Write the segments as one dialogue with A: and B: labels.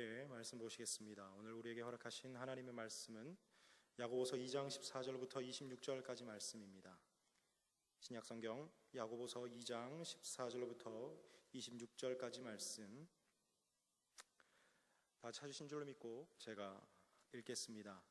A: 함께 말씀 보시겠습니다. 오늘 우리에게 허락하신 하나님의 말씀은 야고보서 2장 14절부터 26절까지 말씀입니다. 신약성경 야고보서 2장 14절부터 26절까지 말씀 다 찾으신 줄로 믿고 제가 읽겠습니다.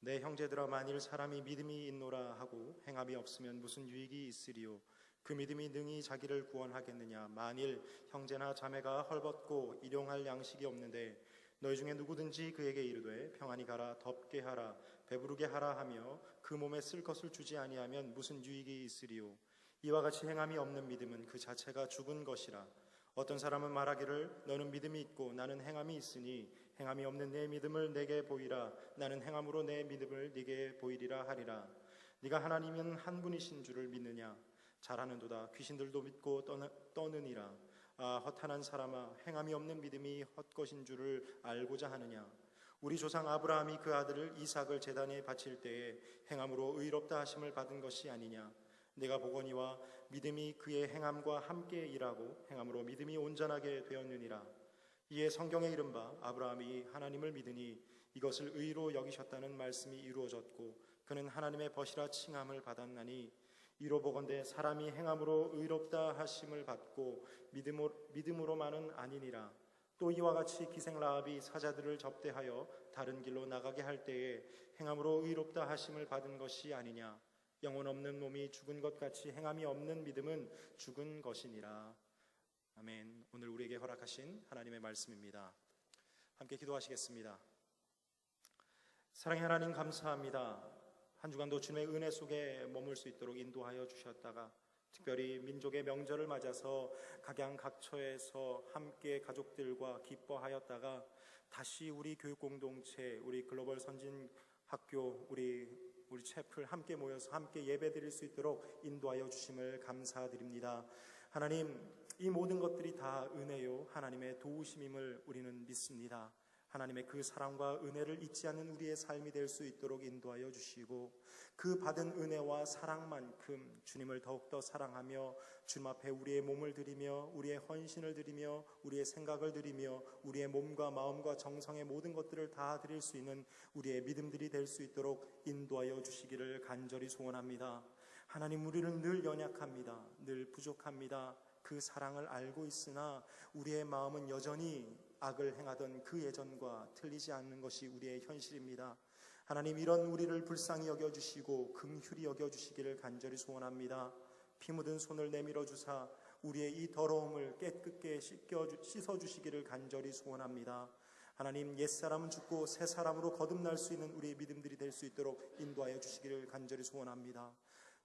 A: 내 형제들아, 만일 사람이 믿음이 있노라 하고 행함이 없으면 무슨 유익이 있으리요? 그 믿음이 능히 자기를 구원하겠느냐? 만일 형제나 자매가 헐벗고 일용할 양식이 없는데 너희 중에 누구든지 그에게 이르되 평안히 가라, 덥게 하라, 배부르게 하라 하며 그 몸에 쓸 것을 주지 아니하면 무슨 유익이 있으리요? 이와 같이 행함이 없는 믿음은 그 자체가 죽은 것이라. 어떤 사람은 말하기를 너는 믿음이 있고 나는 행함이 있으니 행함이 없는 내 믿음을 내게 보이라. 나는 행함으로 내 믿음을 네게 보이리라 하리라. 네가 하나님은 한 분이신 줄을 믿느냐? 잘하는도다. 귀신들도 믿고 떠느니라. 아, 허탄한 사람아, 행함이 없는 믿음이 헛것인 줄을 알고자 하느냐? 우리 조상 아브라함이 그 아들을 이삭을 제단에 바칠 때에 행함으로 의롭다 하심을 받은 것이 아니냐? 내가 보거니와 믿음이 그의 행함과 함께 일하고 행함으로 믿음이 온전하게 되었느니라. 이에 성경에 이른바 아브라함이 하나님을 믿으니 이것을 의로 여기셨다는 말씀이 이루어졌고 그는 하나님의 벗이라 칭함을 받았나니 이로 보건대 사람이 행함으로 의롭다 하심을 받고 믿음으로만은 아니니라. 또 이와 같이 기생 라합이 사자들을 접대하여 다른 길로 나가게 할 때에 행함으로 의롭다 하심을 받은 것이 아니냐? 영혼 없는 몸이 죽은 것 같이 행함이 없는 믿음은 죽은 것이니라. 아멘. 오늘 우리에게 허락하신 하나님의 말씀입니다. 함께 기도하시겠습니다. 사랑의 하나님, 감사합니다. 한 주간도 주님의 은혜 속에 머물 수 있도록 인도하여 주셨다가 특별히 민족의 명절을 맞아서 각양각처에서 함께 가족들과 기뻐하였다가 다시 우리 교육공동체, 우리 글로벌 선진학교, 우리 채플 함께 모여서 함께 예배드릴 수 있도록 인도하여 주심을 감사드립니다. 하나님, 이 모든 것들이 다 은혜요 하나님의 도우심임을 우리는 믿습니다. 하나님의 그 사랑과 은혜를 잊지 않는 우리의 삶이 될 수 있도록 인도하여 주시고 그 받은 은혜와 사랑만큼 주님을 더욱더 사랑하며 주님 앞에 우리의 몸을 드리며 우리의 헌신을 드리며 우리의 생각을 드리며 우리의 몸과 마음과 정성의 모든 것들을 다 드릴 수 있는 우리의 믿음들이 될 수 있도록 인도하여 주시기를 간절히 소원합니다. 하나님, 우리는 늘 연약합니다. 늘 부족합니다. 그 사랑을 알고 있으나 우리의 마음은 여전히 악을 행하던 그 예전과 틀리지 않는 것이 우리의 현실입니다. 하나님, 이런 우리를 불쌍히 여겨주시고 긍휼히 여겨주시기를 간절히 소원합니다. 피 묻은 손을 내밀어 주사 우리의 이 더러움을 깨끗게 씻어주시기를 간절히 소원합니다. 하나님, 옛사람은 죽고 새 사람으로 거듭날 수 있는 우리의 믿음들이 될 수 있도록 인도하여 주시기를 간절히 소원합니다.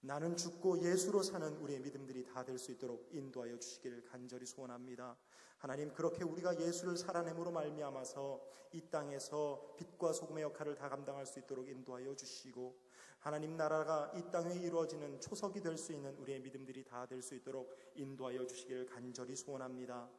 A: 나는 죽고 예수로 사는 우리의 믿음들이 다 될 수 있도록 인도하여 주시기를 간절히 소원합니다. 하나님, 그렇게 우리가 예수를 살아냄으로 말미암아서 이 땅에서 빛과 소금의 역할을 다 감당할 수 있도록 인도하여 주시고 하나님 나라가 이 땅에 이루어지는 초석이 될 수 있는 우리의 믿음들이 다 될 수 있도록 인도하여 주시기를 간절히 소원합니다.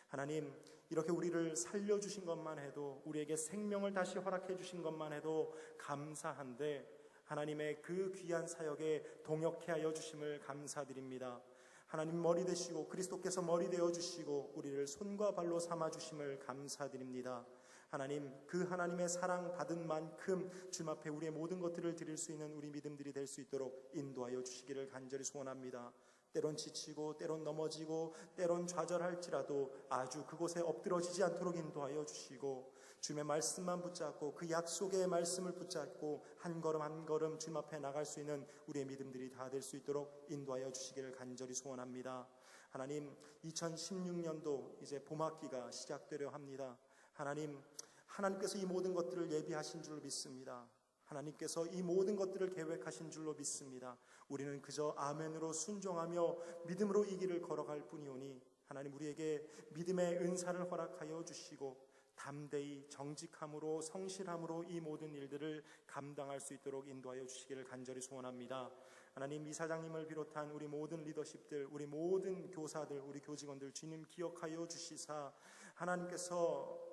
A: 하나님, 이렇게 우리를 살려주신 것만 해도, 우리에게 생명을 다시 허락해 주신 것만 해도 감사한데 하나님의 그 귀한 사역에 동역해 하여 주심을 감사드립니다. 하나님, 머리 되시고 그리스도께서 머리 되어 주시고 우리를 손과 발로 삼아 주심을 감사드립니다. 하나님, 그 하나님의 사랑 받은 만큼 주님 앞에 우리의 모든 것들을 드릴 수 있는 우리 믿음들이 될 수 있도록 인도하여 주시기를 간절히 소원합니다. 때론 지치고 때론 넘어지고 때론 좌절할지라도 아주 그곳에 엎드러지지 않도록 인도하여 주시고 주님의 말씀만 붙잡고 그 약속의 말씀을 붙잡고 한 걸음 한 걸음 주님 앞에 나갈 수 있는 우리의 믿음들이 다 될 수 있도록 인도하여 주시기를 간절히 소원합니다. 하나님, 2016년도 이제 봄학기가 시작되려 합니다. 하나님, 하나님께서 이 모든 것들을 예비하신 줄로 믿습니다. 하나님께서 이 모든 것들을 계획하신 줄로 믿습니다. 우리는 그저 아멘으로 순종하며 믿음으로 이 길을 걸어갈 뿐이오니 하나님, 우리에게 믿음의 은사를 허락하여 주시고 담대히 정직함으로 성실함으로 이 모든 일들을 감당할 수 있도록 인도하여 주시기를 간절히 소원합니다. 하나님, 이사장님을 비롯한 우리 모든 리더십들, 우리 모든 교사들, 우리 교직원들 주님 기억하여 주시사 하나님께서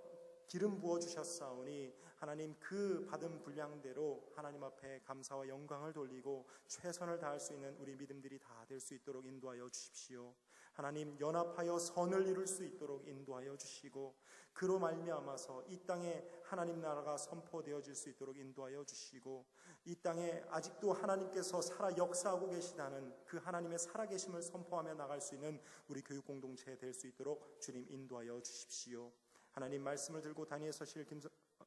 A: 기름 부어주셨사오니 하나님, 그 받은 분량대로 하나님 앞에 감사와 영광을 돌리고 최선을 다할 수 있는 우리 믿음들이 다 될 수 있도록 인도하여 주십시오. 하나님 연합하여 선을 이룰 수 있도록 인도하여 주시고, 그로 말미암아서 이 땅에 하나님 나라가 선포되어질 수 있도록 인도하여 주시고, 이 땅에 아직도 하나님께서 살아 역사하고 계시다는 그 하나님의 살아계심을 선포하며 나갈 수 있는 우리 교육 공동체 될 수 있도록 주님 인도하여 주십시오. 하나님 말씀을 들고 단위에 서실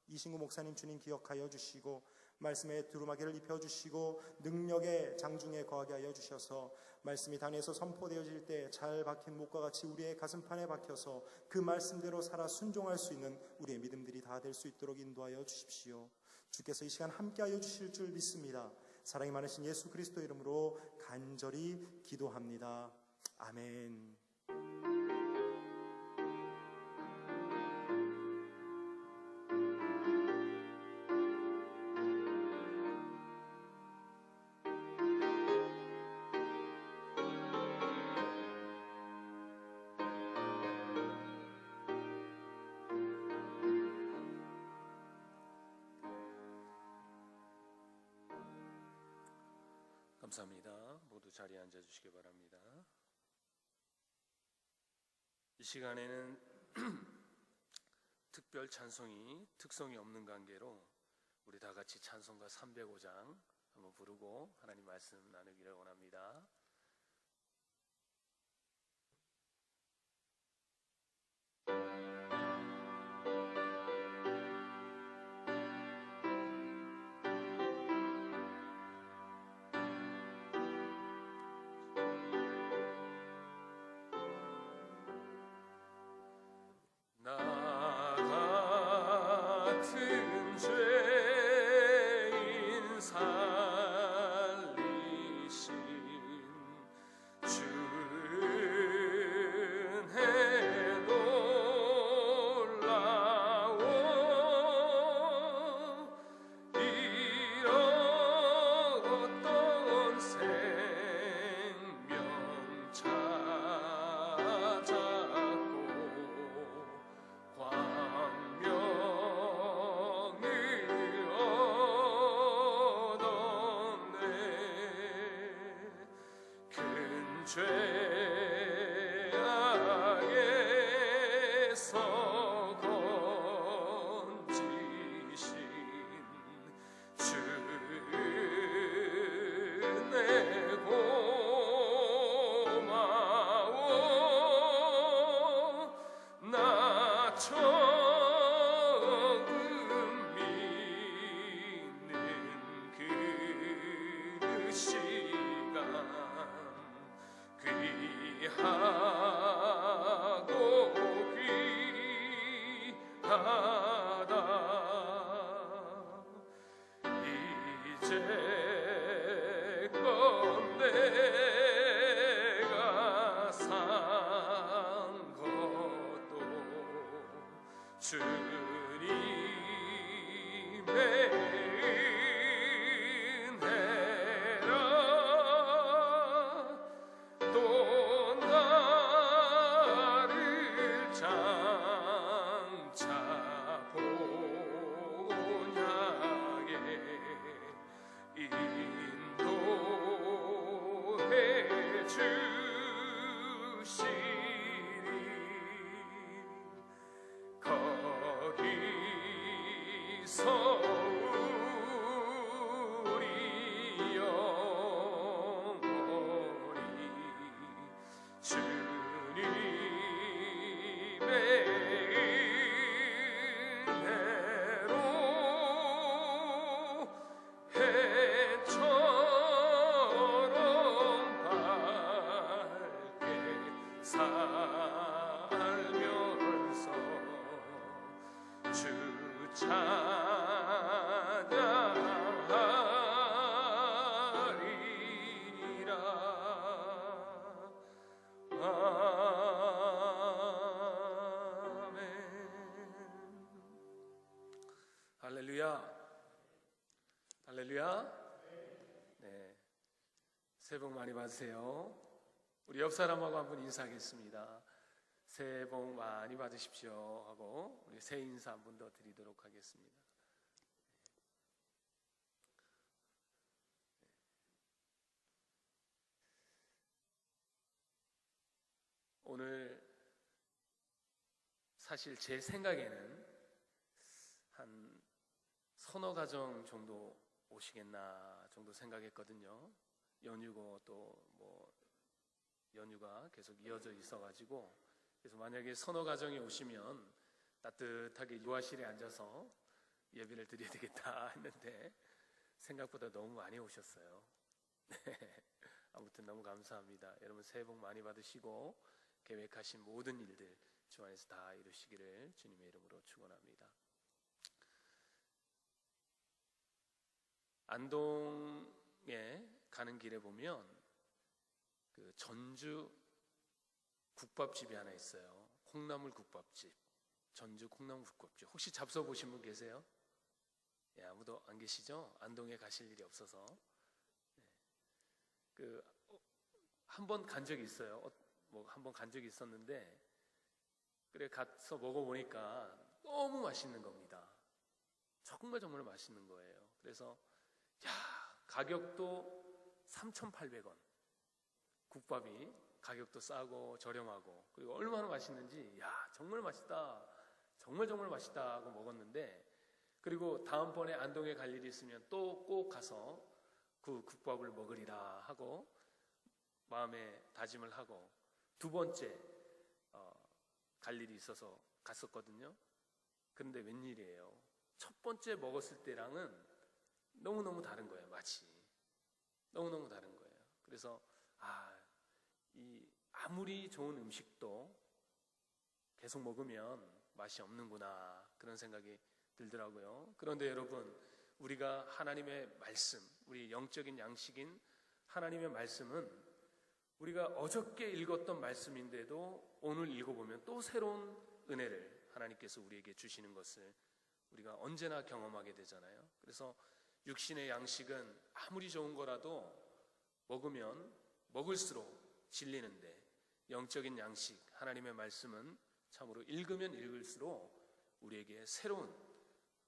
A: 이신구 목사님 주님 기억하여 주시고, 말씀에 두루마기를 입혀주시고 능력의 장중에 거하게 하여 주셔서 말씀이 단에서 선포되어질 때 잘 박힌 목과 같이 우리의 가슴판에 박혀서 그 말씀대로 살아 순종할 수 있는 우리의 믿음들이 다 될 수 있도록 인도하여 주십시오. 주께서 이 시간 함께하여 주실 줄 믿습니다. 사랑이 많으신 예수 그리스도 이름으로 간절히 기도합니다. 아멘.
B: 감사합니다. 모두 자리에 앉아 주시기 바랍니다. 이 시간에는 특별 찬송이 특성이 없는 관계로 우리 다 같이 찬송가 305장 한번 부르고 하나님 말씀 나누기를 원합니다.
C: 죄악에서 건지신 주내 고마워. 나 처음 믿는 그 시간 귀하고 귀하다. 이제껏 내가 산 것도 주님의 은혜라. 또 나를 장차 본향에 인도해 주시리. 거기서 우리 영원히 주님의 은혜로 해처럼 밝게 살면서 주 찬양하리라. 아멘. 할렐루야. 할렐루야. 네, 새해 복 많이 받으세요. 우리 옆 사람하고 한번 인사하겠습니다. 새해 복 많이 받으십시오 하고 우리 새 인사 한 번 더 드리도록 하겠습니다. 오늘 사실 제 생각에는 한 서너 가정 정도 오시겠나 정도 생각했거든요. 연휴고 또 뭐 연휴가 계속 이어져 있어가지고, 그래서 만약에 서너 가정이 오시면 따뜻하게 유아실에 앉아서 예배를 드려야 되겠다 했는데 생각보다 너무 많이 오셨어요. 아무튼 너무 감사합니다. 여러분 새해 복 많이 받으시고 계획하신 모든 일들 주 안에서 다 이루시기를 주님의 이름으로 축원합니다. 안동에 가는 길에 보면 그 전주 국밥집이 하나 있어요. 콩나물 국밥집. 전주 콩나물 국밥집. 혹시 잡숴 보신 분 계세요? 예, 아무도 안 계시죠? 안동에 가실 일이 없어서. 한 번 간 적이 있어요. 한 번 간 적이 있었는데, 그래 가서 먹어보니까 너무 맛있는 겁니다. 정말 정말 맛있는 거예요. 그래서 가격도 3,800원. 국밥이 가격도 싸고 저렴하고, 그리고 얼마나 맛있는지, 정말 맛있다, 정말 정말 맛있다 하고 먹었는데, 그리고 다음번에 안동에 갈 일이 있으면 또 꼭 가서 그 국밥을 먹으리라 하고 마음에 다짐을 하고 두 번째 갈 일이 있어서 갔었거든요. 그런데 웬일이에요. 첫 번째 먹었을 때랑은 너무너무 다른 거예요. 맛이 너무너무 다른 거예요. 그래서 아무리 좋은 음식도 계속 먹으면 맛이 없는구나, 그런 생각이 들더라고요. 그런데 여러분, 우리가 하나님의 말씀, 우리 영적인 양식인 하나님의 말씀은 우리가 어저께 읽었던 말씀인데도 오늘 읽어보면 또 새로운 은혜를 하나님께서 우리에게 주시는 것을 우리가 언제나 경험하게 되잖아요. 그래서 육신의 양식은 아무리 좋은 거라도 먹으면 먹을수록 질리는데, 영적인 양식 하나님의 말씀은 참으로 읽으면 읽을수록 우리에게 새로운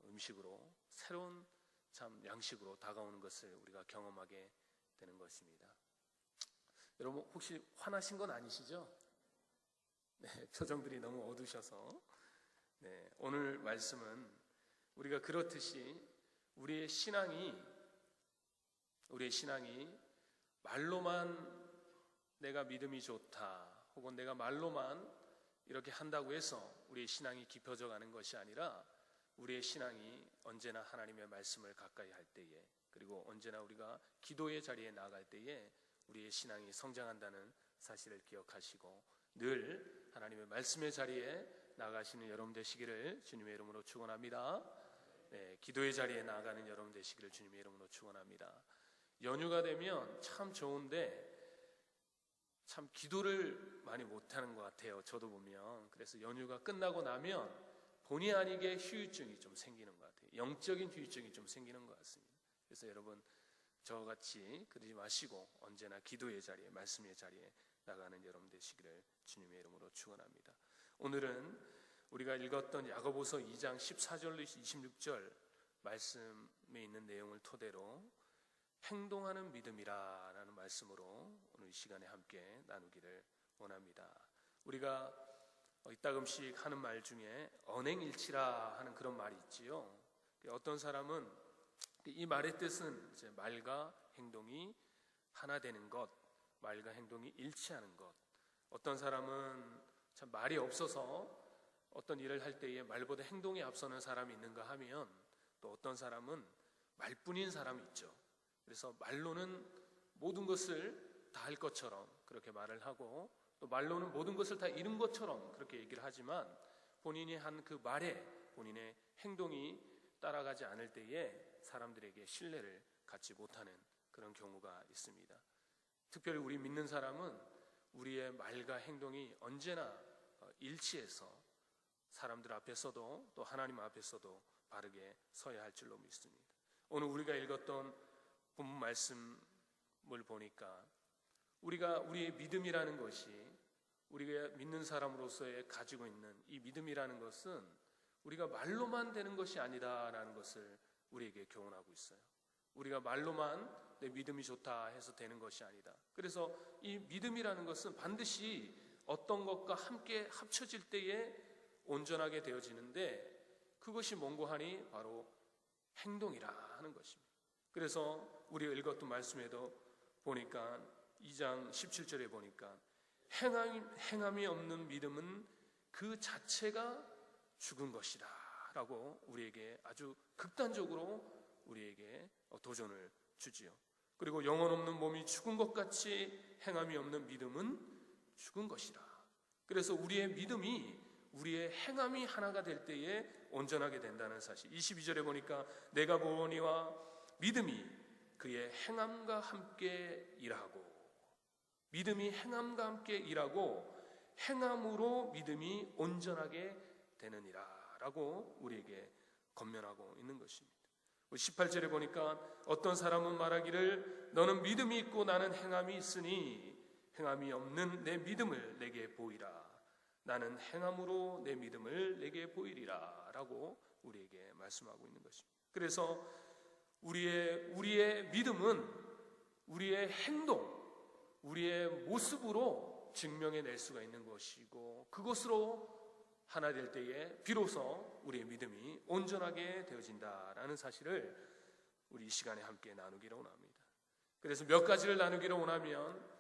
C: 음식으로, 새로운 참 양식으로 다가오는 것을 우리가 경험하게 되는 것입니다. 여러분 혹시 화나신 건 아니시죠? 네, 표정들이 너무 어두셔서. 네, 오늘 말씀은 우리가 그렇듯이 우리의 신앙이 말로만 내가 믿음이 좋다, 혹은 내가 말로만 이렇게 한다고 해서 우리의 신앙이 깊어져 가는 것이 아니라, 우리의 신앙이 언제나 하나님의 말씀을 가까이 할 때에, 그리고 언제나 우리가 기도의 자리에 나아갈 때에 우리의 신앙이 성장한다는 사실을 기억하시고 늘 하나님의 말씀의 자리에 나아가시는 여러분 되시기를 주님의 이름으로 축원합니다. 네, 기도의 자리에 나아가는 여러분 되시기를 주님의 이름으로 축원합니다. 연휴가 되면 참 좋은데 참 기도를 많이 못하는 것 같아요. 저도 보면. 그래서 연휴가 끝나고 나면 본의 아니게 휴유증이 좀 생기는 것 같아요. 영적인 휴유증이 좀 생기는 것 같습니다. 그래서 여러분 저같이 그러지 마시고 언제나 기도의 자리에, 말씀의 자리에 나가는 여러분 되시기를 주님의 이름으로 축원합니다. 오늘은 우리가 읽었던 야고보서 2장 14절로 26절 말씀에 있는 내용을 토대로 행동하는 믿음이라는 말씀으로 오늘 이 시간에 함께 나누기를 원합니다. 우리가 이따금씩 하는 말 중에 언행일치라 하는 그런 말이 있지요. 어떤 사람은 이 말의 뜻은 이제 말과 행동이 하나 되는 것, 말과 행동이 일치하는 것. 어떤 사람은 참 말이 없어서 어떤 일을 할 때에 말보다 행동이 앞서는 사람이 있는가 하면, 또 어떤 사람은 말뿐인 사람이 있죠. 그래서 말로는 모든 것을 다 할 것처럼 그렇게 말을 하고, 또 말로는 모든 것을 다 이룬 것처럼 그렇게 얘기를 하지만 본인이 한 그 말에 본인의 행동이 따라가지 않을 때에 사람들에게 신뢰를 갖지 못하는 그런 경우가 있습니다. 특별히 우리 믿는 사람은 우리의 말과 행동이 언제나 일치해서 사람들 앞에서도 또 하나님 앞에서도 바르게 서야 할 줄로 믿습니다. 오늘 우리가 읽었던 본문 말씀을 보니까 우리의 믿음이라는 것이, 우리가 믿는 사람으로서의 가지고 있는 이 믿음이라는 것은 우리가 말로만 되는 것이 아니다라는 것을 우리에게 교훈하고 있어요. 우리가 말로만 내 믿음이 좋다 해서 되는 것이 아니다. 그래서 이 믿음이라는 것은 반드시 어떤 것과 함께 합쳐질 때에 온전하게 되어지는데 그것이 뭔고 하니 바로 행동이라 하는 것입니다. 그래서 우리가 읽었던 말씀에도 보니까 2장 17절에 보니까 행함이 없는 믿음은 그 자체가 죽은 것이다 라고 우리에게 아주 극단적으로 우리에게 도전을 주지요. 그리고 영혼 없는 몸이 죽은 것 같이 행함이 없는 믿음은 죽은 것이다. 그래서 우리의 믿음이 우리의 행함이 하나가 될 때에 온전하게 된다는 사실. 22절에 보니까 내가 보니와 믿음이 그의 행함과 함께 일하고, 믿음이 행함과 함께 일하고 행함으로 믿음이 온전하게 되느니라 라고 우리에게 권면하고 있는 것입니다. 18절에 보니까 어떤 사람은 말하기를 너는 믿음이 있고 나는 행함이 있으니 행함이 없는 내 믿음을 내게 보이라. 나는 행함으로 내 믿음을 내게 보이리라 라고 우리에게 말씀하고 있는 것입니다. 그래서 우리의 믿음은 우리의 행동, 우리의 모습으로 증명해낼 수가 있는 것이고, 그것으로 하나 될 때에 비로소 우리의 믿음이 온전하게 되어진다라는 사실을 우리 이 시간에 함께 나누기를 원합니다. 그래서 몇 가지를 나누기를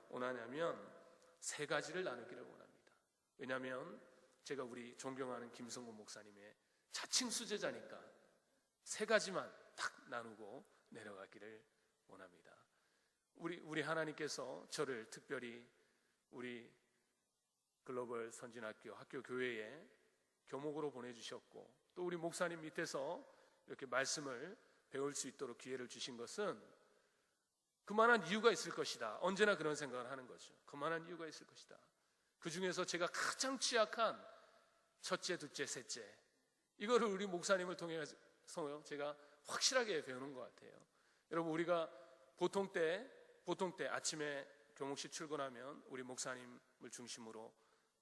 C: 원하냐면 3가지를 나누기를 원합니다. 왜냐하면 제가 우리 존경하는 김성구 목사님의 자칭 수제자니까 3가지만 딱 나누고 내려가기를 원합니다. 우리 하나님께서 저를 특별히 우리 글로벌 선진학교 학교 교회에 교목으로 보내주셨고, 또 우리 목사님 밑에서 이렇게 말씀을 배울 수 있도록 기회를 주신 것은 그만한 이유가 있을 것이다. 언제나 그런 생각을 하는 거죠. 그만한 이유가 있을 것이다. 그 중에서 제가 가장 취약한 첫째, 둘째, 셋째, 이거를 우리 목사님을 통해서 제가 확실하게 배우는 것 같아요. 여러분, 우리가 보통 때 아침에 교목실 출근하면 우리 목사님을 중심으로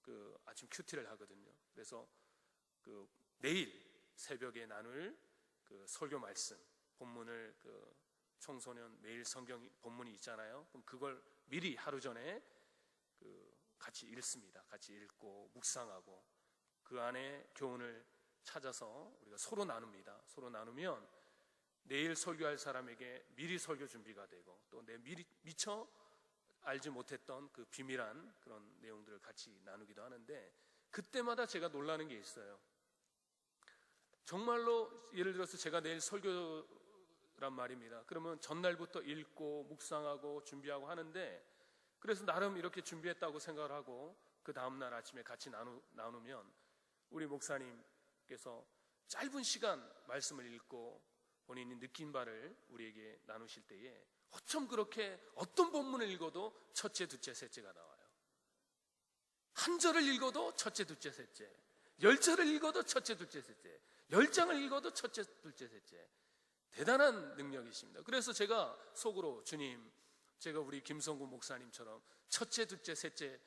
C: 그 아침 큐티를 하거든요. 그래서 그 내일 새벽에 나눌 그 설교 말씀 본문을 그 청소년 매일 성경 본문이 있잖아요. 그럼 그걸 미리 하루 전에 그 같이 읽습니다. 같이 읽고 묵상하고 그 안에 교훈을 찾아서 우리가 서로 나눕니다. 서로 나누면 내일 설교할 사람에게 미리 설교 준비가 되고, 또 내 미처 알지 못했던 그 비밀한 그런 내용들을 같이 나누기도 하는데, 그때마다 제가 놀라는 게 있어요. 정말로 예를 들어서 제가 내일 설교란 말입니다. 그러면 전날부터 읽고 묵상하고 준비하고 하는데, 그래서 나름 이렇게 준비했다고 생각을 하고 그 다음날 아침에 같이 나누면 우리 목사님께서 짧은 시간 말씀을 읽고 본인이 느낀 바를 우리에게 나누실 때에 어쩜 그렇게 어떤 본문을 읽어도 첫째, 둘째, 셋째가 나와요. 한 절을 읽어도 첫째, 둘째, 셋째, 10절을 읽어도 첫째, 둘째, 셋째, 10장을 읽어도 첫째, 둘째, 셋째. 대단한 능력이십니다. 그래서 제가 속으로 주님, 제가 우리 김성구 목사님처럼 첫째, 둘째, 셋째에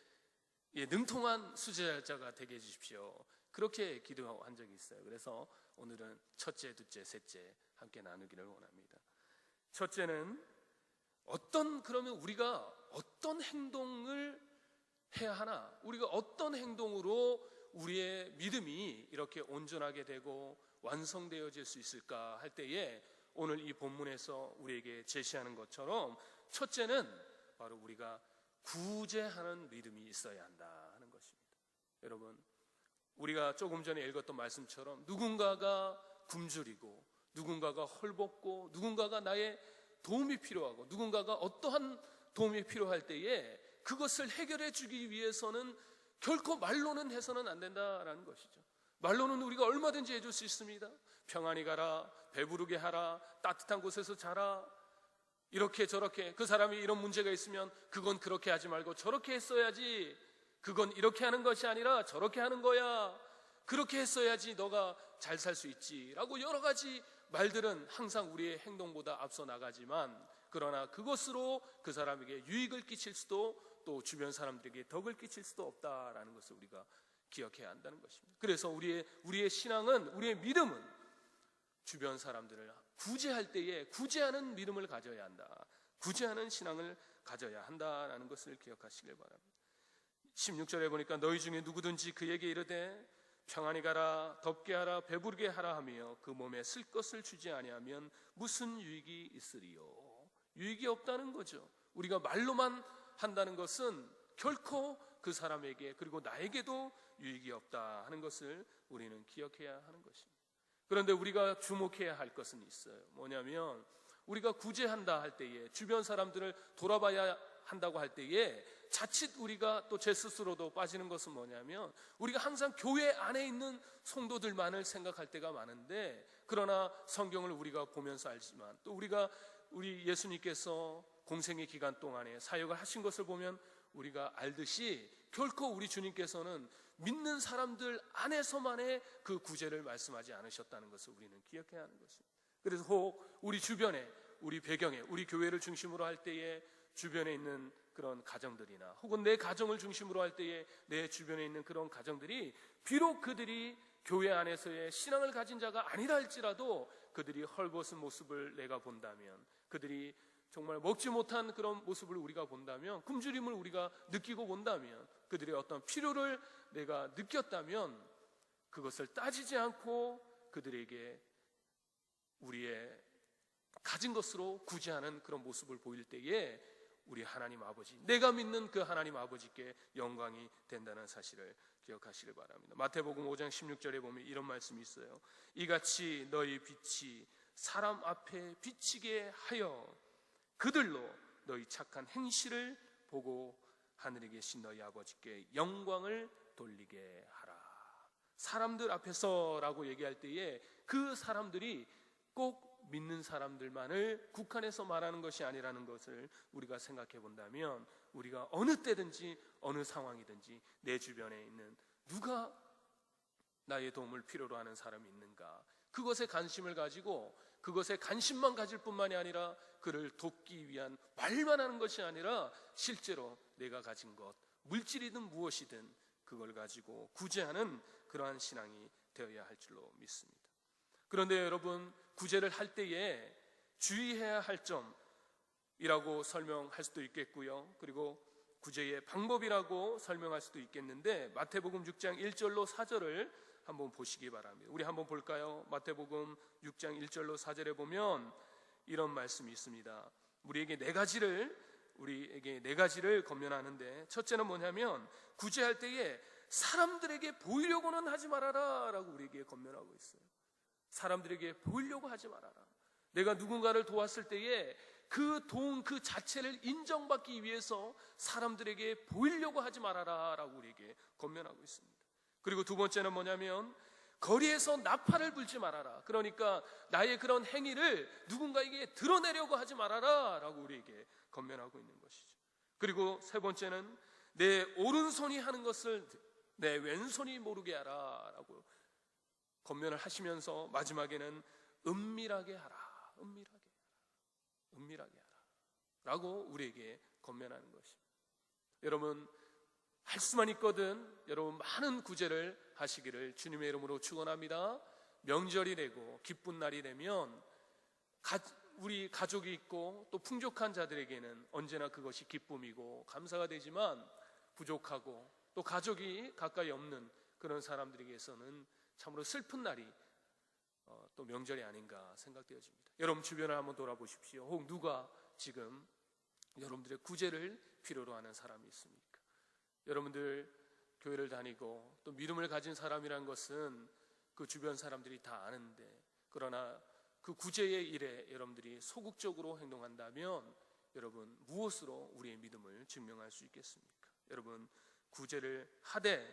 C: 능통한 수제자가 되게 해주십시오. 그렇게 기도한 적이 있어요. 그래서 오늘은 첫째, 둘째, 셋째 함께 나누기를 원합니다. 첫째는 그러면 우리가 어떤 행동을 해야 하나? 우리가 어떤 행동으로 우리의 믿음이 이렇게 온전하게 되고 완성되어질 수 있을까 할 때에 오늘 이 본문에서 우리에게 제시하는 것처럼 첫째는 바로 우리가 구제하는 믿음이 있어야 한다 하는 것입니다. 여러분, 우리가 조금 전에 읽었던 말씀처럼 누군가가 굶주리고 누군가가 헐벗고 누군가가 나의 도움이 필요하고 누군가가 어떠한 도움이 필요할 때에 그것을 해결해 주기 위해서는 결코 말로는 해서는 안 된다라는 것이죠. 말로는 우리가 얼마든지 해줄 수 있습니다. 평안히 가라, 배부르게 하라, 따뜻한 곳에서 자라, 이렇게 저렇게. 그 사람이 이런 문제가 있으면 그건 그렇게 하지 말고 저렇게 했어야지, 그건 이렇게 하는 것이 아니라 저렇게 하는 거야, 그렇게 했어야지 너가 잘 살 수 있지 라고 여러 가지 말들은 항상 우리의 행동보다 앞서 나가지만, 그러나 그것으로 그 사람에게 유익을 끼칠 수도 또 주변 사람들에게 덕을 끼칠 수도 없다라는 것을 우리가 기억해야 한다는 것입니다. 그래서 우리의 신앙은, 우리의 믿음은 주변 사람들을 구제할 때에 구제하는 믿음을 가져야 한다, 구제하는 신앙을 가져야 한다라는 것을 기억하시길 바랍니다. 16절에 보니까 너희 중에 누구든지 그에게 이르되 평안히 가라, 덥게 하라, 배부르게 하라 하며 그 몸에 쓸 것을 주지 아니하면 무슨 유익이 있으리요? 유익이 없다는 거죠. 우리가 말로만 한다는 것은 결코 그 사람에게 그리고 나에게도 유익이 없다 하는 것을 우리는 기억해야 하는 것입니다. 그런데 우리가 주목해야 할 것은 있어요. 뭐냐면 우리가 구제한다 할 때에, 주변 사람들을 돌아봐야 한다고 할 때에 자칫 우리가 또 제 스스로도 빠지는 것은 뭐냐면 우리가 항상 교회 안에 있는 성도들만을 생각할 때가 많은데, 그러나 성경을 우리가 보면서 알지만 또 우리 예수님께서 공생의 기간 동안에 사역을 하신 것을 보면 우리가 알듯이 결코 우리 주님께서는 믿는 사람들 안에서만의 그 구제를 말씀하지 않으셨다는 것을 우리는 기억해야 하는 것입니다. 그래서 혹 우리 주변에, 우리 배경에, 우리 교회를 중심으로 할 때에 주변에 있는 그런 가정들이나 혹은 내 가정을 중심으로 할 때에 내 주변에 있는 그런 가정들이 비록 그들이 교회 안에서의 신앙을 가진 자가 아니라 할지라도 그들이 헐벗은 모습을 내가 본다면, 그들이 정말 먹지 못한 그런 모습을 우리가 본다면, 굶주림을 우리가 느끼고 본다면, 그들의 어떤 필요를 내가 느꼈다면 그것을 따지지 않고 그들에게 우리의 가진 것으로 구제하는 그런 모습을 보일 때에 우리 하나님 아버지, 내가 믿는 그 하나님 아버지께 영광이 된다는 사실을 기억하시길 바랍니다. 마태복음 5장 16절에 보면 이런 말씀이 있어요. 이같이 너희 빛이 사람 앞에 비치게 하여 그들로 너희 착한 행실을 보고 하늘에 계신 너희 아버지께 영광을 돌리게 하라. 사람들 앞에서라고 얘기할 때에 그 사람들이 꼭 믿는 사람들만을 국한해서 말하는 것이 아니라는 것을 우리가 생각해 본다면, 우리가 어느 때든지 어느 상황이든지 내 주변에 있는 누가 나의 도움을 필요로 하는 사람이 있는가, 그것에 관심을 가지고 그것에 관심만 가질 뿐만이 아니라 그를 돕기 위한 말만 하는 것이 아니라 실제로 내가 가진 것, 물질이든 무엇이든 그걸 가지고 구제하는 그러한 신앙이 되어야 할 줄로 믿습니다. 그런데 여러분, 구제를 할 때에 주의해야 할 점이라고 설명할 수도 있겠고요, 그리고 구제의 방법이라고 설명할 수도 있겠는데, 마태복음 6장 1절로 4절을 한번 보시기 바랍니다. 우리 한번 볼까요? 마태복음 6장 1절로 4절에 보면 이런 말씀이 있습니다. 우리에게 네 가지를 권면하는데, 첫째는 뭐냐면 구제할 때에 사람들에게 보이려고는 하지 말아라 라고 우리에게 권면하고 있어요. 사람들에게 보이려고 하지 말아라. 내가 누군가를 도왔을 때에 그 도움 그 자체를 인정받기 위해서 사람들에게 보이려고 하지 말아라 라고 우리에게 권면하고 있습니다. 그리고 두 번째는 뭐냐면 거리에서 나팔을 불지 말아라. 그러니까 나의 그런 행위를 누군가에게 드러내려고 하지 말아라 라고 우리에게 권면하고 있는 것이죠. 그리고 세 번째는 내 오른손이 하는 것을 내 왼손이 모르게 하라 라고 권면을 하시면서 마지막에는 은밀하게 하라 라고 우리에게 권면하는 것입니다. 여러분, 할 수만 있거든 여러분 많은 구제를 하시기를 주님의 이름으로 축원합니다. 명절이 되고 기쁜 날이 되면 우리 가족이 있고 또 풍족한 자들에게는 언제나 그것이 기쁨이고 감사가 되지만, 부족하고 또 가족이 가까이 없는 그런 사람들에게서는 참으로 슬픈 날이 또 명절이 아닌가 생각되어집니다. 여러분 주변을 한번 돌아보십시오. 혹 누가 지금 여러분들의 구제를 필요로 하는 사람이 있습니까? 여러분들 교회를 다니고 또 믿음을 가진 사람이란 것은 그 주변 사람들이 다 아는데, 그러나 그 구제의 일에 여러분들이 소극적으로 행동한다면 여러분 무엇으로 우리의 믿음을 증명할 수 있겠습니까? 여러분, 구제를 하되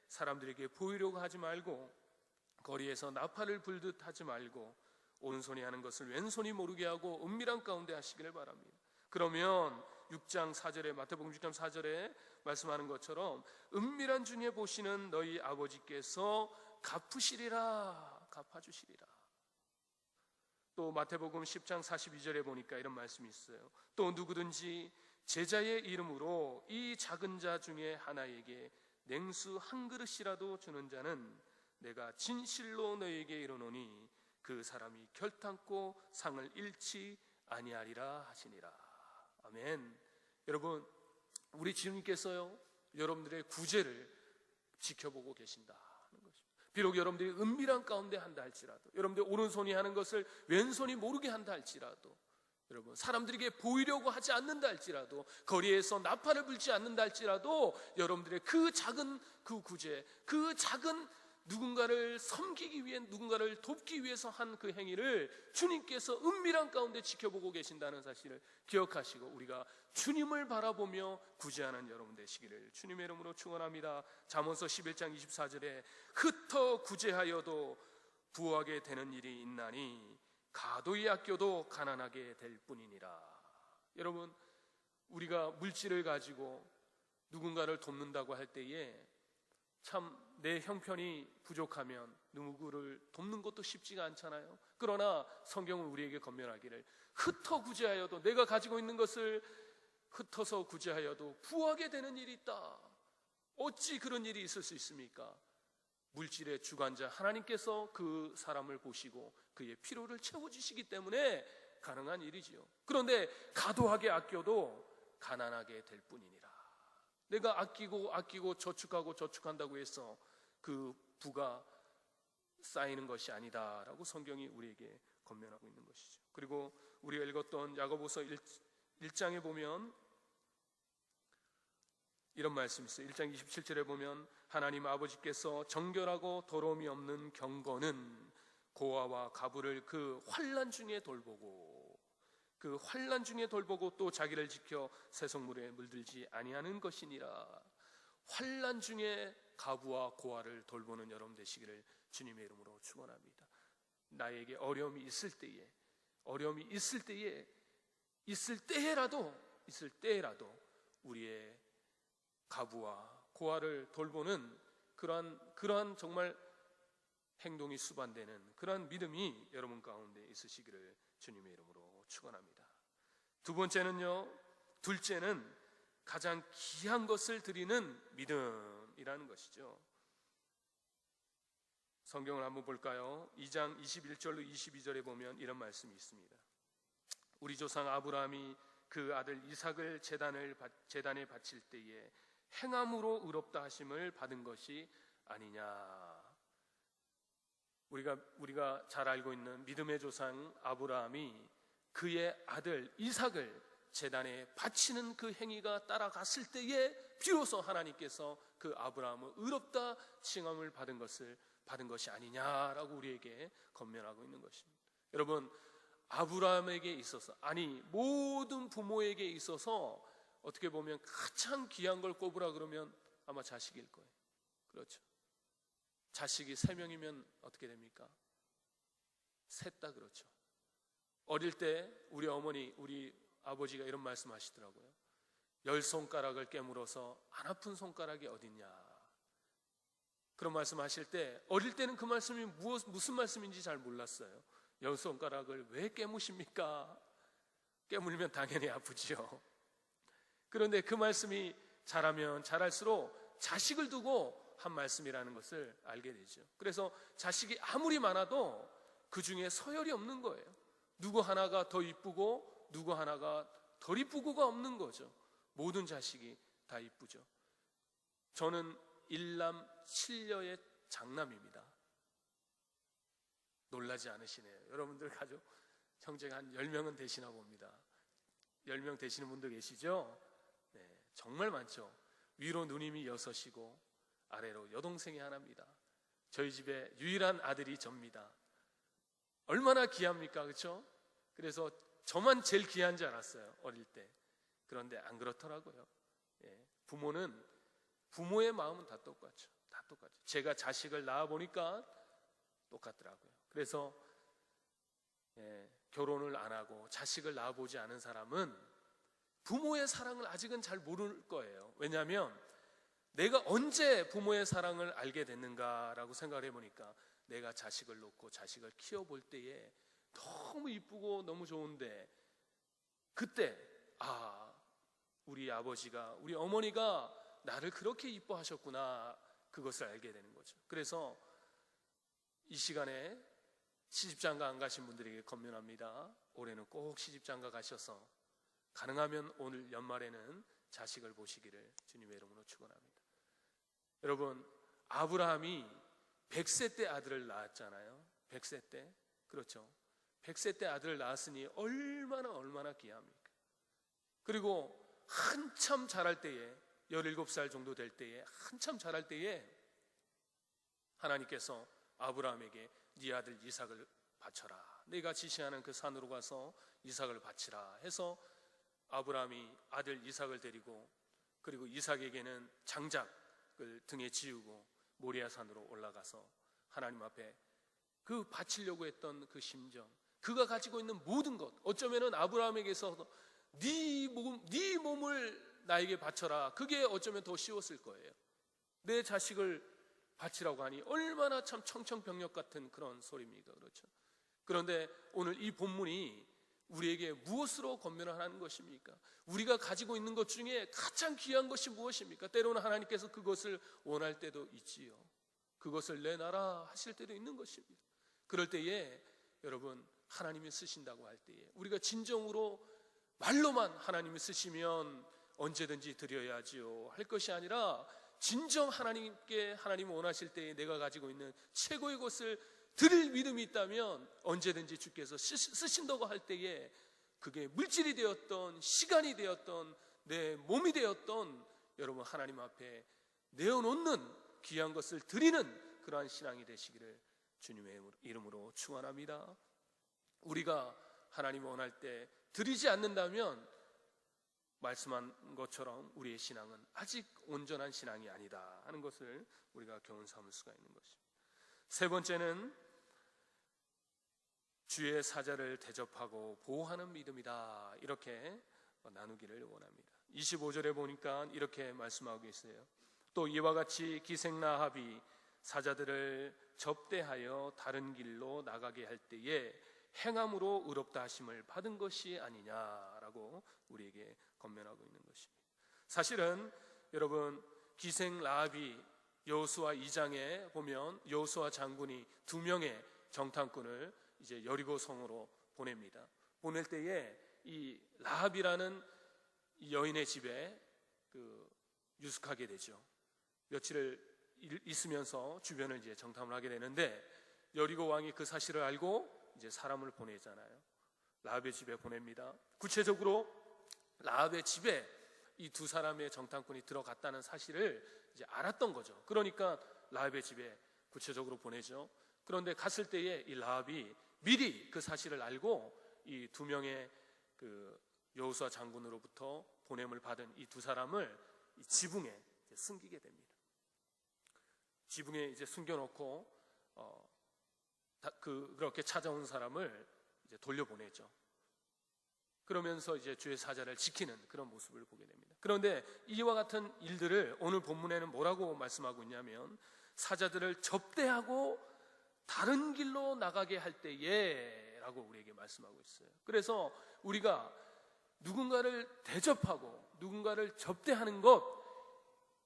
C: 사람들에게 보이려고 하지 말고, 거리에서 나팔을 불듯 하지 말고, 오른손이 하는 것을 왼손이 모르게 하고 은밀한 가운데 하시기를 바랍니다. 그러면 6장 4절에 마태복음 6장 4절에 말씀하는 것처럼 은밀한 중에 보시는 너희 아버지께서 갚아주시리라. 또 마태복음 10장 42절에 보니까 이런 말씀이 있어요. 또 누구든지 제자의 이름으로 이 작은 자 중에 하나에게 냉수 한 그릇이라도 주는 자는 내가 진실로 너희에게 이르노니 그 사람이 결탄코 상을 잃지 아니하리라 하시니라. 아멘. 여러분, 우리 주님께서요 여러분들의 구제를 지켜보고 계신다는 것입니다. 비록 여러분들이 은밀한 가운데 한다 할지라도, 여러분들 오른손이 하는 것을 왼손이 모르게 한다 할지라도, 여러분 사람들에게 보이려고 하지 않는다 할지라도, 거리에서 나팔을 불지 않는다 할지라도, 여러분들의 그 작은 그 구제, 그 작은 누군가를 섬기기 위해, 누군가를 돕기 위해서 한 그 행위를 주님께서 은밀한 가운데 지켜보고 계신다는 사실을 기억하시고, 우리가 주님을 바라보며 구제하는 여러분 되시기를 주님의 이름으로 축원합니다. 잠언서 11장 24절에 흩어 구제하여도 부하게 되는 일이 있나니 가도히 아껴도 가난하게 될 뿐이니라. 여러분, 우리가 물질을 가지고 누군가를 돕는다고 할 때에 참 내 형편이 부족하면 누구를 돕는 것도 쉽지가 않잖아요. 그러나 성경은 우리에게 권면하기를 흩어 구제하여도, 내가 가지고 있는 것을 흩어서 구제하여도 부하게 되는 일이 있다. 어찌 그런 일이 있을 수 있습니까? 물질의 주관자 하나님께서 그 사람을 보시고 그의 필요를 채워주시기 때문에 가능한 일이지요. 그런데 과도하게 아껴도 가난하게 될 뿐이니라. 내가 아끼고 저축한다고 해서 그 부가 쌓이는 것이 아니다라고 성경이 우리에게 권면하고 있는 것이죠. 그리고 우리가 읽었던 야고보서 1장에 보면 이런 말씀이 있어요. 1장 27절에 보면 하나님 아버지께서 정결하고 더러움이 없는 경건은 고아와 가부를 그 환난 중에 돌보고, 그 환난 중에 돌보고 또 자기를 지켜 세속물에 물들지 아니하는 것이니라. 환난 중에 가부와 고아를 돌보는 여러분 되시기를 주님의 이름으로 축원합니다. 나에게 어려움이 있을 때에라도 우리의 가부와 고아를 돌보는 그러한 정말 행동이 수반되는 그러한 믿음이 여러분 가운데 있으시기를 주님의 이름으로 축원합니다. 둘째는 가장 귀한 것을 드리는 믿음이라는 것이죠. 성경을 한번 볼까요? 2장 21절로 22절에 보면 이런 말씀이 있습니다. 우리 조상 아브라함이 그 아들 이삭을 제단에 바칠 때에 행함으로 의롭다 하심을 받은 것이 아니냐. 우리가 잘 알고 있는 믿음의 조상 아브라함이 그의 아들 이삭을 제단에 바치는 그 행위가 따라갔을 때에 비로소 하나님께서 그 아브라함을 의롭다 칭함을 받은 것이 아니냐라고 우리에게 권면하고 있는 것입니다. 여러분, 아브라함에게 있어서, 아니 모든 부모에게 있어서 어떻게 보면 가장 귀한 걸 꼽으라 그러면 아마 자식일 거예요. 그렇죠. 자식이 3명이면 어떻게 됩니까? 셋 다 그렇죠. 어릴 때 우리 어머니, 우리 아버지가 이런 말씀 하시더라고요. 10손가락을 깨물어서 안 아픈 손가락이 어딨냐. 그런 말씀 하실 때 어릴 때는 그 말씀이 무슨 말씀인지 잘 몰랐어요. 10손가락을 왜 깨무십니까? 깨물면 당연히 아프죠. 그런데 그 말씀이 자라면 자랄수록 자식을 두고 한 말씀이라는 것을 알게 되죠. 그래서 자식이 아무리 많아도 그 중에 서열이 없는 거예요. 누구 하나가 더 이쁘고 누구 하나가 덜 이쁘고가 없는 거죠. 모든 자식이 다 이쁘죠. 저는 1남 7녀의 장남입니다. 놀라지 않으시네요. 여러분들 가족 형제가 한 10명은 되시나 봅니다. 10명 되시는 분도 계시죠? 네, 정말 많죠. 위로 누님이 6이고 아래로 여동생이 하나입니다. 저희 집에 유일한 아들이 접니다. 얼마나 귀합니까? 그렇죠? 그래서 저만 제일 귀한 줄 알았어요, 어릴 때. 그런데 안 그렇더라고요. 예, 부모의 마음은 다 똑같죠. 다 똑같죠. 제가 자식을 낳아 보니까 똑같더라고요. 그래서 결혼을 안 하고 자식을 낳아 보지 않은 사람은 부모의 사랑을 아직은 잘 모를 거예요. 왜냐하면 내가 언제 부모의 사랑을 알게 됐는가라고 생각을 해보니까 내가 자식을 놓고 자식을 키워볼 때에 너무 이쁘고 너무 좋은데 그때 우리 아버지가, 우리 어머니가 나를 그렇게 이뻐하셨구나, 그것을 알게 되는 거죠. 그래서 이 시간에 시집장가 안 가신 분들에게 권면합니다. 올해는 꼭 시집장가 가셔서 가능하면 오늘 연말에는 자식을 보시기를 주님의 이름으로 축원합니다. 여러분, 아브라함이 100세 때 아들을 낳았잖아요. 100세 때. 그렇죠. 100세 때 아들을 낳았으니 얼마나 귀합니까? 그리고 한참 자랄 때에, 17살 정도 될 때에, 한참 자랄 때에 하나님께서 아브라함에게 네 아들 이삭을 바쳐라, 내가 지시하는 그 산으로 가서 이삭을 바치라 해서 아브라함이 아들 이삭을 데리고, 그리고 이삭에게는 장작을 등에 지우고 모리아 산으로 올라가서 하나님 앞에 그 바치려고 했던 그 심정, 그가 가지고 있는 모든 것, 어쩌면은 아브라함에게서 네 몸을 나에게 바쳐라, 그게 어쩌면 더 쉬웠을 거예요. 내 자식을 바치라고 하니 얼마나 참 청천벽력 같은 그런 소리입니까? 그렇죠. 그런데 오늘 이 본문이 우리에게 무엇으로 권면을 하는 것입니까? 우리가 가지고 있는 것 중에 가장 귀한 것이 무엇입니까? 때로는 하나님께서 그것을 원할 때도 있지요. 그것을 내놔라 하실 때도 있는 것입니다. 그럴 때에 여러분, 하나님이 쓰신다고 할 때에 우리가 진정으로 말로만 하나님이 쓰시면 언제든지 드려야지요 할 것이 아니라, 진정 하나님께 하나님 원하실 때에 내가 가지고 있는 최고의 것을 드릴 믿음이 있다면 언제든지 주께서 쓰신다고 할 때에 그게 물질이 되었던, 시간이 되었던, 내 몸이 되었던, 여러분 하나님 앞에 내어놓는 귀한 것을 드리는 그러한 신앙이 되시기를 주님의 이름으로 축원합니다. 우리가 하나님 원할 때 드리지 않는다면 말씀한 것처럼 우리의 신앙은 아직 온전한 신앙이 아니다 하는 것을 우리가 교훈 삼을 수가 있는 것입니다. 세 번째는 주의 사자를 대접하고 보호하는 믿음이다, 이렇게 나누기를 원합니다. 25절에 보니까 이렇게 말씀하고 계세요. 또 이와 같이 기생 라합이 사자들을 접대하여 다른 길로 나가게 할 때에 행함으로 의롭다 하심을 받은 것이 아니냐라고 우리에게 권면하고 있는 것입니다. 사실은 여러분, 기생 라합이 여호수아 2장에 보면 여호수아 장군이 2명의 정탐꾼을 이제 여리고 성으로 보냅니다. 보낼 때에 이 라합이라는 여인의 집에 유숙하게 되죠. 며칠을 있으면서 주변을 이제 정탐을 하게 되는데, 여리고 왕이 그 사실을 알고 이제 사람을 보내잖아요. 라합의 집에 보냅니다. 구체적으로 라합의 집에 이 두 사람의 정탐꾼이 들어갔다는 사실을 이제 알았던 거죠. 그러니까 라합의 집에 구체적으로 보내죠. 그런데 갔을 때에 이 라합이 미리 그 사실을 알고 이 2명의 그 여호수아 장군으로부터 보냄을 받은 이 두 사람을 이 지붕에 숨기게 됩니다. 지붕에 이제 숨겨놓고 그렇게 찾아온 사람을 이제 돌려보내죠. 그러면서 이제 주의 사자를 지키는 그런 모습을 보게 됩니다. 그런데 이와 같은 일들을 오늘 본문에는 뭐라고 말씀하고 있냐면, 사자들을 접대하고 다른 길로 나가게 할 때에 라고 우리에게 말씀하고 있어요. 그래서 우리가 누군가를 대접하고 누군가를 접대하는 것,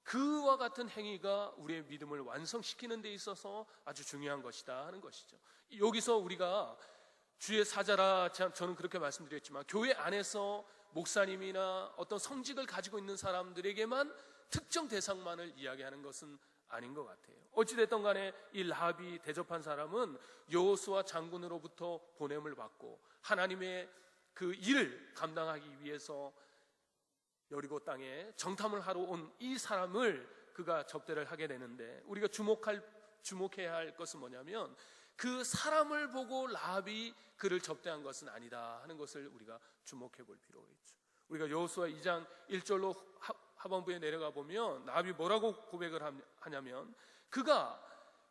C: 그와 같은 행위가 우리의 믿음을 완성시키는 데 있어서 아주 중요한 것이다 하는 것이죠. 여기서 우리가 주의 사자라, 저는 그렇게 말씀드렸지만 교회 안에서 목사님이나 어떤 성직을 가지고 있는 사람들에게만 특정 대상만을 이야기하는 것은 아닌 것 같아요. 어찌됐든 간에 이 라합이 대접한 사람은 여호수아 장군으로부터 보냄을 받고 하나님의 그 일을 감당하기 위해서 여리고 땅에 정탐을 하러 온 이 사람을 그가 접대를 하게 되는데, 우리가 주목해야 할 것은 뭐냐면, 그 사람을 보고 라합이 그를 접대한 것은 아니다 하는 것을 우리가 주목해 볼 필요가 있죠. 우리가 여호수아 2장 1절로 하반부에 내려가 보면 라합이 뭐라고 고백을 하냐면, 그가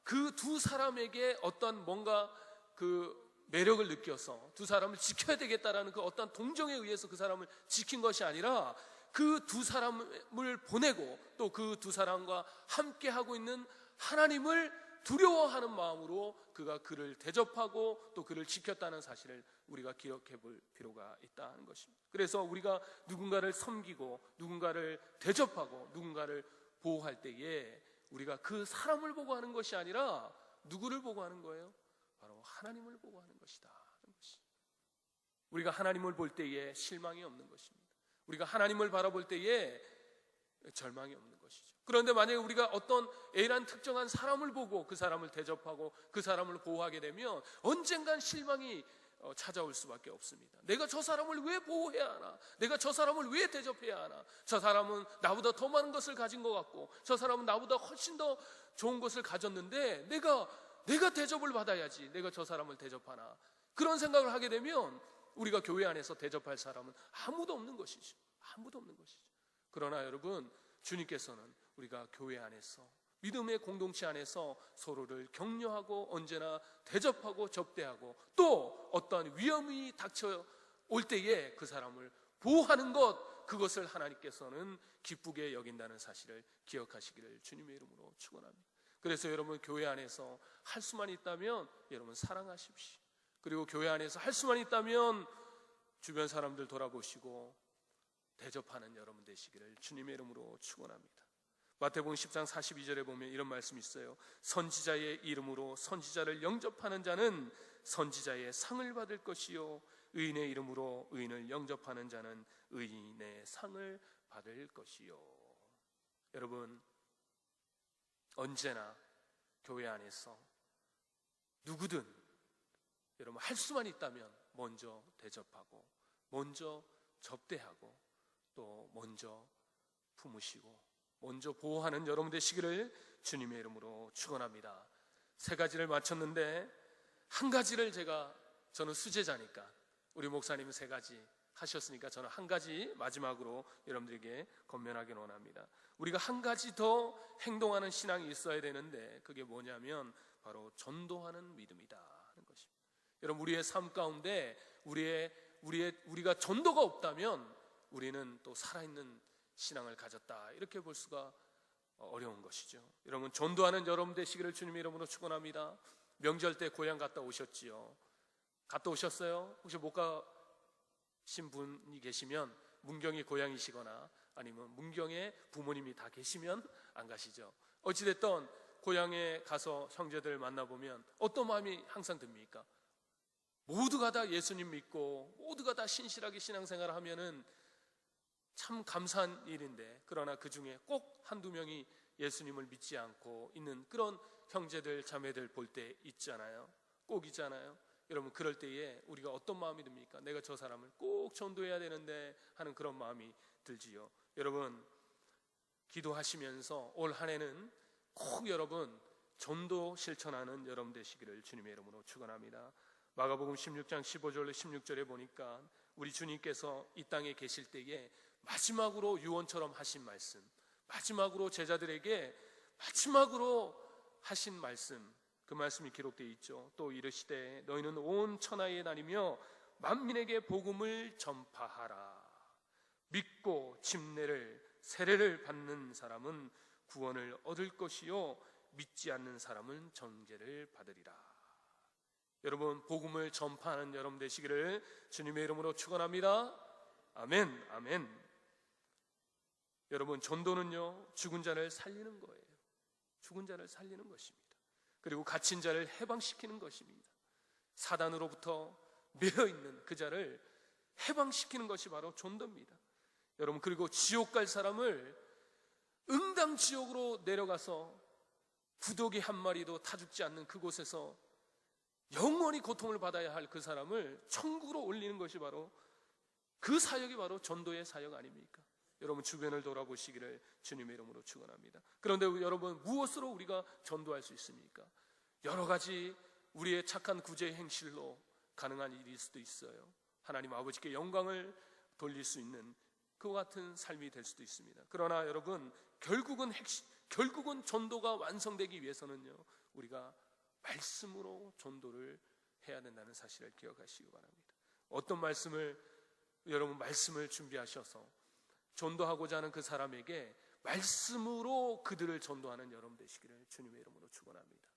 C: 그 두 사람에게 어떤 뭔가 그 매력을 느껴서 두 사람을 지켜야 되겠다라는 그 어떤 동정에 의해서 그 사람을 지킨 것이 아니라, 그 두 사람을 보내고 또 그 두 사람과 함께 하고 있는 하나님을 두려워하는 마음으로 그가 그를 대접하고 또 그를 지켰다는 사실을 우리가 기억해 볼 필요가 있다는 것입니다. 그래서 우리가 누군가를 섬기고 누군가를 대접하고 누군가를 보호할 때에 우리가 그 사람을 보고 하는 것이 아니라 누구를 보고 하는 거예요? 바로 하나님을 보고 하는 것이다 하는 것입니다. 우리가 하나님을 볼 때에 실망이 없는 것입니다. 우리가 하나님을 바라볼 때에 절망이 없는 것이죠. 그런데 만약에 우리가 어떤 A라는 특정한 사람을 보고 그 사람을 대접하고 그 사람을 보호하게 되면 언젠간 실망이 찾아올 수밖에 없습니다. 내가 저 사람을 왜 보호해야 하나? 내가 저 사람을 왜 대접해야 하나? 저 사람은 나보다 더 많은 것을 가진 것 같고 저 사람은 나보다 훨씬 더 좋은 것을 가졌는데 내가 대접을 받아야지. 내가 저 사람을 대접하나? 그런 생각을 하게 되면 우리가 교회 안에서 대접할 사람은 아무도 없는 것이죠. 아무도 없는 것이죠. 그러나 여러분, 주님께서는 우리가 교회 안에서 믿음의 공동체 안에서 서로를 격려하고 언제나 대접하고 접대하고 또 어떠한 위험이 닥쳐올 때에 그 사람을 보호하는 것, 그것을 하나님께서는 기쁘게 여긴다는 사실을 기억하시기를 주님의 이름으로 축원합니다. 그래서 여러분, 교회 안에서 할 수만 있다면 여러분 사랑하십시오. 그리고 교회 안에서 할 수만 있다면 주변 사람들 돌아보시고 대접하는 여러분 되시기를 주님의 이름으로 축원합니다. 마태복음 10장 42절에 보면 이런 말씀이 있어요. 선지자의 이름으로 선지자를 영접하는 자는 선지자의 상을 받을 것이요 의인의 이름으로 의인을 영접하는 자는 의인의 상을 받을 것이요. 여러분, 언제나 교회 안에서 누구든 여러분 할 수만 있다면 먼저 대접하고 먼저 접대하고 또 먼저 품으시고 먼저 보호하는 여러분 되시기를 주님의 이름으로 축원합니다. 세 가지를 마쳤는데 한 가지를 저는 수제자니까 우리 목사님은 세 가지 하셨으니까 저는 한 가지 마지막으로 여러분들에게 권면하기를 원합니다. 우리가 한 가지 더 행동하는 신앙이 있어야 되는데 그게 뭐냐면 바로 전도하는 믿음이다 하는 것입니다. 여러분, 우리의 삶 가운데 우리가 전도가 없다면 우리는 또 살아있는 신앙을 가졌다 이렇게 볼 수가 어려운 것이죠. 여러분, 전도하는 여러분 되시기를 주님의 이름으로 축원합니다. 명절 때 고향 갔다 오셨지요? 갔다 오셨어요? 혹시 못 가신 분이 계시면 문경이 고향이시거나 아니면 문경에 부모님이 다 계시면 안 가시죠. 어찌됐든 고향에 가서 형제들 만나보면 어떤 마음이 항상 듭니까? 모두가 다 예수님 믿고 모두가 다 신실하게 신앙생활을 하면은 참 감사한 일인데, 그러나 그 중에 꼭 한두 명이 예수님을 믿지 않고 있는 그런 형제들 자매들 볼 때 있잖아요. 꼭 있잖아요. 여러분, 그럴 때에 우리가 어떤 마음이 듭니까? 내가 저 사람을 꼭 전도해야 되는데 하는 그런 마음이 들지요. 여러분, 기도하시면서 올 한 해는 꼭 여러분 전도 실천하는 여러분 되시기를 주님의 이름으로 축원합니다. 마가복음 16장 15절 16절에 보니까 우리 주님께서 이 땅에 계실 때에 마지막으로 유언처럼 하신 말씀, 마지막으로 제자들에게 마지막으로 하신 말씀, 그 말씀이 기록되어 있죠. 또 이르시되 너희는 온 천하에 다니며 만민에게 복음을 전파하라. 믿고 세례를 받는 사람은 구원을 얻을 것이요 믿지 않는 사람은 정죄를 받으리라. 여러분, 복음을 전파하는 여러분 되시기를 주님의 이름으로 축원합니다. 아멘, 아멘. 여러분, 전도는요 죽은 자를 살리는 거예요. 죽은 자를 살리는 것입니다. 그리고 갇힌 자를 해방시키는 것입니다. 사단으로부터 매여있는 그 자를 해방시키는 것이 바로 전도입니다. 여러분, 그리고 지옥 갈 사람을 응당 지옥으로 내려가서 구더기 한 마리도 타 죽지 않는 그곳에서 영원히 고통을 받아야 할 그 사람을 천국으로 올리는 것이 바로 그 사역이 바로 전도의 사역 아닙니까? 여러분, 주변을 돌아보시기를 주님의 이름으로 축원합니다. 그런데 여러분, 무엇으로 우리가 전도할 수 있습니까? 여러 가지 우리의 착한 구제 행실로 가능한 일일 수도 있어요. 하나님 아버지께 영광을 돌릴 수 있는 그와 같은 삶이 될 수도 있습니다. 그러나 여러분, 결국은 전도가 완성되기 위해서는요 우리가 말씀으로 전도를 해야 된다는 사실을 기억하시기 바랍니다. 어떤 여러분 말씀을 준비하셔서 전도하고자 하는 그 사람에게 말씀으로 그들을 전도하는 여러분 되시기를 주님의 이름으로 축원합니다.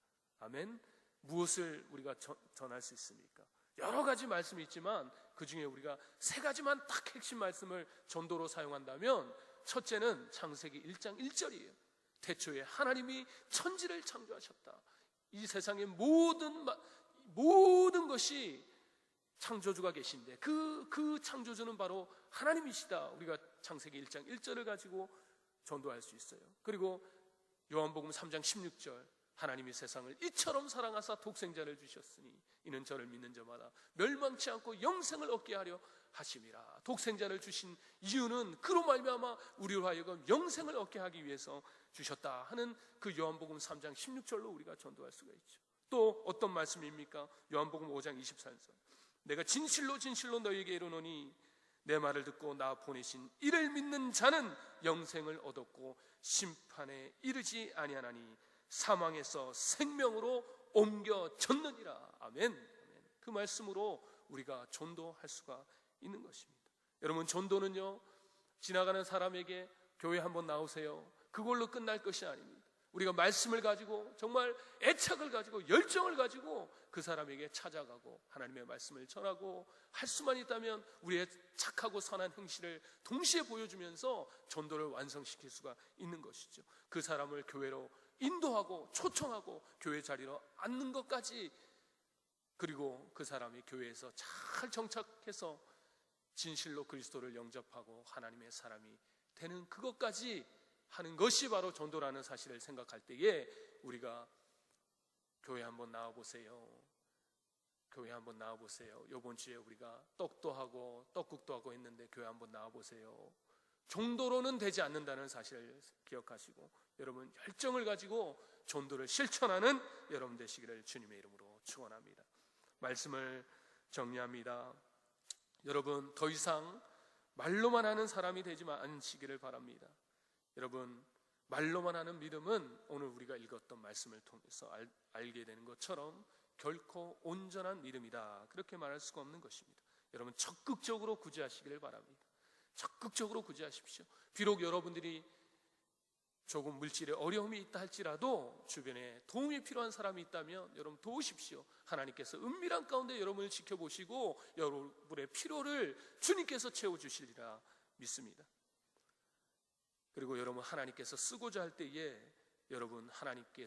C: 아멘. 무엇을 우리가 전할 수 있습니까? 여러 가지 말씀이 있지만 그 중에 우리가 세 가지만 딱 핵심 말씀을 전도로 사용한다면, 첫째는 창세기 1장 1절이에요. 태초에 하나님이 천지를 창조하셨다. 이 세상의 모든 것이 창조주가 계신데 그 창조주는 바로 하나님이시다. 우리가 창세기 1장 1절을 가지고 전도할 수 있어요. 그리고 요한복음 3장 16절, 하나님이 세상을 이처럼 사랑하사 독생자를 주셨으니 이는 저를 믿는 자마다 멸망치 않고 영생을 얻게 하려 하심이라. 독생자를 주신 이유는 그로 말미암아 우리로 하여금 영생을 얻게 하기 위해서 주셨다 하는 그 요한복음 3장 16절로 우리가 전도할 수가 있죠. 또 어떤 말씀입니까? 요한복음 5장 24절, 내가 진실로 진실로 너희에게 이르노니 내 말을 듣고 나 보내신 이를 믿는 자는 영생을 얻었고 심판에 이르지 아니하나니 사망에서 생명으로 옮겨졌느니라. 아멘. 그 말씀으로 우리가 전도할 수가 있는 것입니다. 여러분, 전도는요, 지나가는 사람에게 교회 한번 나오세요, 그걸로 끝날 것이 아닙니다. 우리가 말씀을 가지고 정말 애착을 가지고 열정을 가지고 그 사람에게 찾아가고 하나님의 말씀을 전하고, 할 수만 있다면 우리의 착하고 선한 행실을 동시에 보여주면서 전도를 완성시킬 수가 있는 것이죠. 그 사람을 교회로 인도하고 초청하고 교회 자리로 앉는 것까지, 그리고 그 사람이 교회에서 잘 정착해서 진실로 그리스도를 영접하고 하나님의 사람이 되는 그것까지 하는 것이 바로 전도라는 사실을 생각할 때에 우리가 교회 한번 나와보세요, 교회 한번 나와보세요. 이번 주에 우리가 떡도 하고 떡국도 하고 했는데 교회 한번 나와보세요. 정도로는 되지 않는다는 사실을 기억하시고 여러분 열정을 가지고 전도를 실천하는 여러분 되시기를 주님의 이름으로 축원합니다. 말씀을 정리합니다. 여러분, 더 이상 말로만 하는 사람이 되지 않으시기를 바랍니다. 여러분, 말로만 하는 믿음은 오늘 우리가 읽었던 말씀을 통해서 알게 되는 것처럼 결코 온전한 믿음이다, 그렇게 말할 수가 없는 것입니다. 여러분, 적극적으로 구제하시기를 바랍니다. 적극적으로 구제하십시오. 비록 여러분들이 조금 물질에 어려움이 있다 할지라도 주변에 도움이 필요한 사람이 있다면 여러분 도우십시오. 하나님께서 은밀한 가운데 여러분을 지켜보시고 여러분의 필요를 주님께서 채워주시리라 믿습니다. 그리고 여러분, 하나님께서 쓰고자 할 때에 여러분 하나님께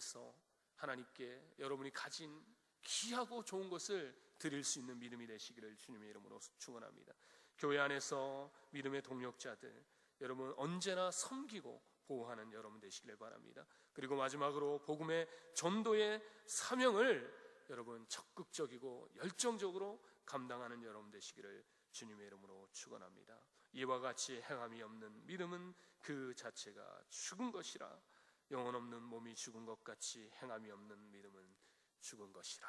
C: 여러분이 가진 귀하고 좋은 것을 드릴 수 있는 믿음이 되시기를 주님의 이름으로 축원합니다. 교회 안에서 믿음의 동력자들, 여러분 언제나 섬기고 보호하는 여러분 되시기를 바랍니다. 그리고 마지막으로 복음의 전도의 사명을 여러분 적극적이고 열정적으로 감당하는 여러분 되시기를 주님의 이름으로 축원합니다. 이와 같이 행함이 없는 믿음은 그 자체가 죽은 것이라, 영혼 없는 몸이 죽은 것 같이 행함이 없는 믿음은 죽은 것이라.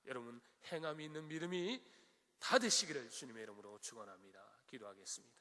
C: 여러분, 행함이 있는 믿음이 다 되시기를 주님의 이름으로 축원합니다. 기도하겠습니다.